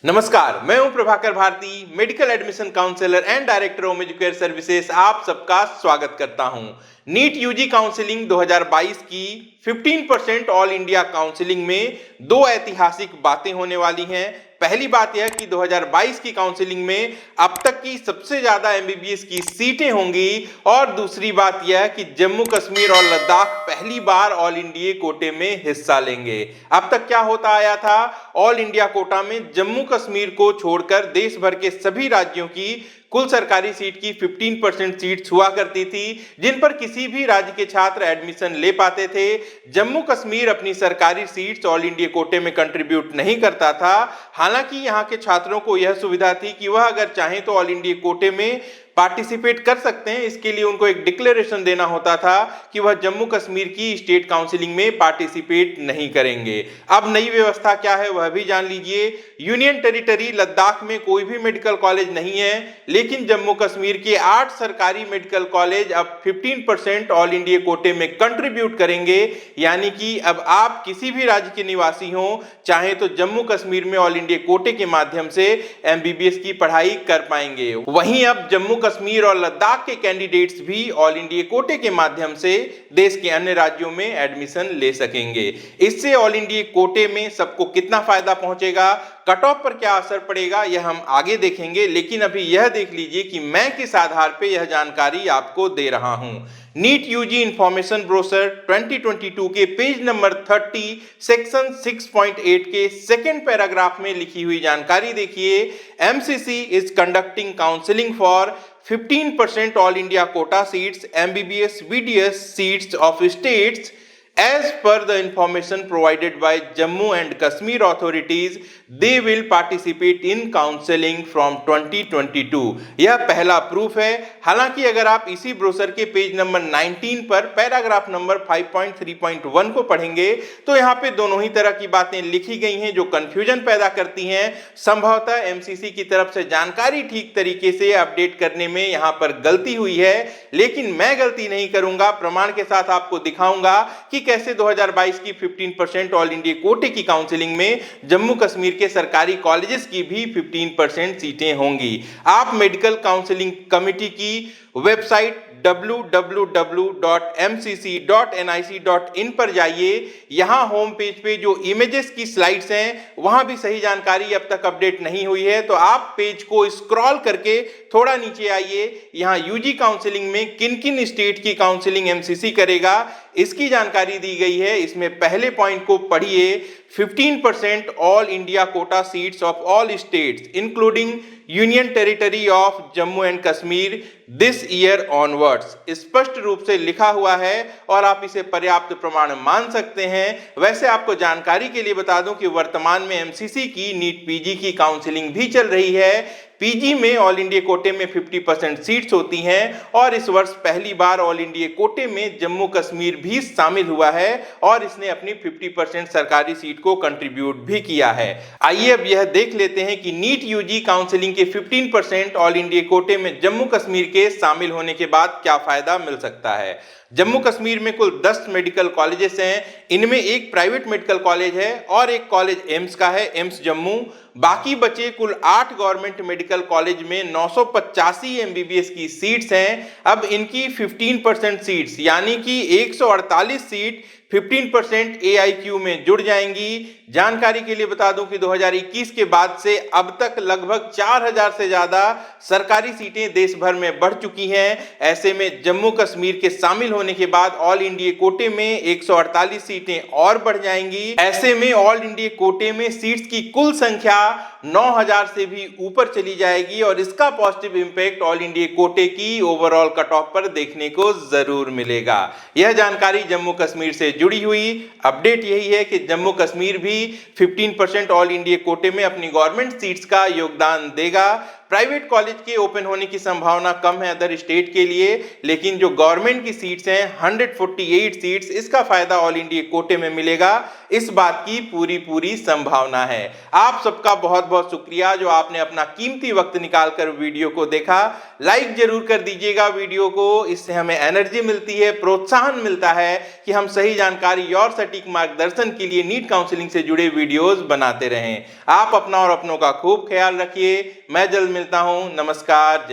नमस्कार, मैं हूं Prabhakar Bharti, medical admission counsellor and director home educare services. आप सबका स्वागत करता हूं। नीट यूजी काउंसलिंग 2022 की 15% ऑल इंडिया काउंसलिंग में दो ऐतिहासिक बातें होने वाली हैं। पहली बात यह कि 2022 की काउंसलिंग में अब तक की सबसे ज्यादा एमबीबीएस की सीटें होंगी और दूसरी बात यह कि जम्मू कश्मीर और लद्दाख पहली बार ऑल इंडिया कोटे में हिस्सा लेंगे। अब तक क्या होता आया था, ऑल इंडिया कोटा में जम्मू कश्मीर को छोड़कर देश भर के सभी राज्यों की कुल सरकारी सीट की 15% सीट्स हुआ करती थी, जिन पर किसी भी राज्य के छात्र एडमिशन ले पाते थे। जम्मू कश्मीर अपनी सरकारी सीट्स ऑल इंडिया कोटे में कंट्रीब्यूट नहीं करता था। हालांकि यहाँ के छात्रों को यह सुविधा थी कि वह अगर चाहें तो ऑल इंडिया कोटे में पार्टिसिपेट कर सकते हैं। इसके लिए उनको एक डिक्लेरेशन देना होता था कि वह जम्मू कश्मीर की स्टेट काउंसिलिंग में पार्टिसिपेट नहीं करेंगे। अब नई व्यवस्था क्या है वह भी जान लीजिए। यूनियन टेरिटरी लद्दाख में कोई भी मेडिकल कॉलेज नहीं है, लेकिन जम्मू कश्मीर के 8 सरकारी मेडिकल कॉलेज अब 15% ऑल इंडिया कोटे में कंट्रीब्यूट करेंगे। यानी कि अब आप किसी भी राज्य के निवासी हो, चाहे तो जम्मू कश्मीर में ऑल इंडिया कोटे के माध्यम से एमबीबीएस की पढ़ाई कर पाएंगे। वहीं अब जम्मू कश्मीर और लद्दाख के कैंडिडेट्स भी ऑल इंडिया कोटे के माध्यम से देश के अन्य राज्यों में एडमिशन ले सकेंगे। इससे ऑल इंडिया कोटे में सबको कितना फायदा पहुंचेगा, कट ऑफ पर क्या असर पड़ेगा, यह हम आगे देखेंगे। लेकिन अभी यह देख लीजिए कि मैं किस आधार पर यह जानकारी आपको दे रहा हूं। नीट यूजी इंफॉर्मेशन ब्रोशर 2022 के पेज नंबर 30 सेक्शन 6.8 के सेकेंड पैराग्राफ में लिखी हुई जानकारी देखिए। MCC is conducting counselling for 15% all India quota seats MBBS VDS seats of states as per the information provided by Jammu and Kashmir authorities. They will participate in counseling from 2022। यह पहला proof है। हालांकि अगर आप इसी brochure के page number 19 पर paragraph number 5.3.1 को पढ़ेंगे तो यहाँ पे दोनों ही तरह की बातें लिखी गई हैं जो कंफ्यूजन पैदा करती हैं। संभवतः एमसीसी की तरफ से जानकारी ठीक तरीके से अपडेट करने में यहाँ पर गलती हुई है, लेकिन मैं गलती नहीं करूंगा। प्रमाण के साथ आपको दिखाऊंगा कि कैसे 2022 की 15% ऑल इंडिया कोटे की काउंसलिंग में जम्मू कश्मीर के सरकारी कॉलेजेस की भी 15% सीटें होंगी। आप मेडिकल काउंसलिंग कमेटी की वेबसाइट www.mcc.nic.in पर जाइए। यहां होम पेज पे जो इमेजेस की स्लाइड्स हैं वहां भी सही जानकारी अब तक अपडेट नहीं हुई है, तो आप पेज को स्क्रॉल करके थोड़ा नीचे आइए। यहां यूजी काउंसलिंग में किन किन स्टेट की काउंसलिंग एमसीसी करेगा इसकी जानकारी दी गई है। इसमें पहले पॉइंट को पढ़िए। 15% all India quota seats of all states including union territory of Jammu and Kashmir this year onwards. स्पष्ट रूप से लिखा हुआ है और आप इसे पर्याप्त प्रमाण मान सकते हैं। वैसे आपको जानकारी के लिए बता दूं कि वर्तमान में एमसीसी की नीट पीजी की काउंसलिंग भी चल रही है। पीजी में ऑल इंडिया कोटे में 50% सीट्स होती हैं और इस वर्ष पहली बार ऑल इंडिया कोटे में जम्मू कश्मीर भी शामिल हुआ है और इसने अपनी 50% सरकारी सीट को कंट्रीब्यूट भी किया है। आइए अब यह देख लेते हैं कि नीट यूजी काउंसलिंग के 15% ऑल इंडिया कोटे में जम्मू कश्मीर के शामिल होने के बाद क्या फायदा मिल सकता है। जम्मू कश्मीर में कुल 10 मेडिकल कॉलेजेस हैं। इनमें एक प्राइवेट मेडिकल कॉलेज है और एक कॉलेज एम्स का है, एम्स जम्मू। बाकी बचे कुल 8 गवर्नमेंट मेडिकल कॉलेज में 985 एमबीबीएस की सीट्स हैं। अब इनकी 15% सीट्स यानी कि 148 सीट 15% AIQ में जुड़ जाएंगी। जानकारी के लिए बता दूं कि 2021 के बाद से अब तक लगभग 4000 से ज्यादा सरकारी सीटें देश भर में बढ़ चुकी हैं। ऐसे में जम्मू कश्मीर के शामिल होने के बाद ऑल इंडिया कोटे में 148 सीटें और बढ़ जाएंगी। ऐसे में ऑल इंडिया कोटे में सीट्स की कुल संख्या 9000 से भी ऊपर चली जाएगी और इसका पॉजिटिव इंपैक्ट ऑल इंडिया कोटे की ओवरऑल कट ऑफ पर देखने को जरूर मिलेगा। यह जानकारी जम्मू कश्मीर से जुड़ी हुई अपडेट यही है कि जम्मू कश्मीर भी 15% ऑल इंडिया कोटे में अपनी गवर्नमेंट सीट्स का योगदान देगा। प्राइवेट कॉलेज के ओपन होने की संभावना कम है अदर स्टेट के लिए, लेकिन जो गवर्नमेंट की सीट्स हैं 148 सीट्स, इसका फायदा ऑल इंडिया कोटे में मिलेगा, इस बात की पूरी संभावना है। आप सबका बहुत बहुत शुक्रिया जो आपने अपना कीमती वक्त निकालकर वीडियो को देखा। लाइक जरूर कर दीजिएगा वीडियो को, इससे हमें एनर्जी मिलती है, प्रोत्साहन मिलता है कि हम सही जानकारी और सटीक मार्गदर्शन के लिए नीट काउंसलिंग से जुड़े वीडियोस बनाते रहें। आप अपना और अपनों का खूब ख्याल रखिए। मैं जल्द मिलता हूं। नमस्कार। जय